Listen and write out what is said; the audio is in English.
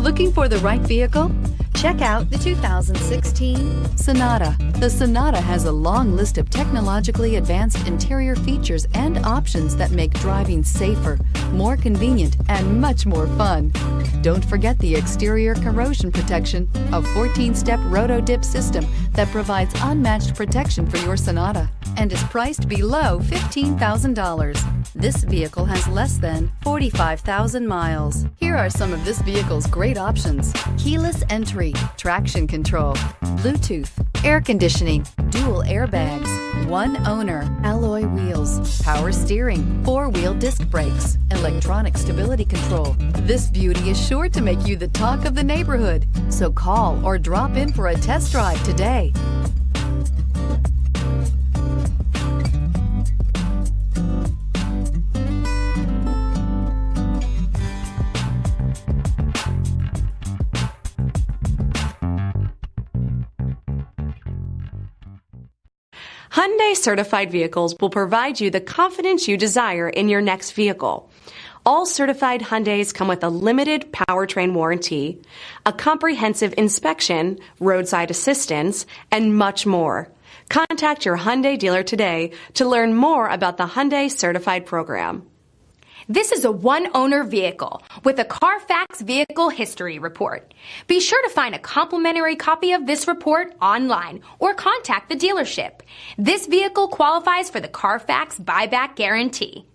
Looking for the right vehicle? Check out the 2016 Sonata. The Sonata has a long list of technologically advanced interior features and options that make driving safer, more convenient, and much more fun. Don't forget the exterior corrosion protection, a 14-step roto-dip system that provides unmatched protection for your Sonata and is priced below $15,000. This vehicle has less than 45,000 miles. Here are some of this vehicle's great options: keyless entry, traction control, Bluetooth, air conditioning, dual airbags, one owner, alloy wheels, power steering, four-wheel disc brakes, electronic stability control. This beauty is sure to make you the talk of the neighborhood. So call or drop in for a test drive today. Hyundai certified vehicles will provide you the confidence you desire in your next vehicle. All certified Hyundais come with a limited powertrain warranty, a comprehensive inspection, roadside assistance, and much more. Contact your Hyundai dealer today to learn more about the Hyundai certified program. This is a one-owner vehicle with a CARFAX Vehicle History Report. Be sure to find a complimentary copy of this report online or contact the dealership. This vehicle qualifies for the CARFAX Buyback Guarantee.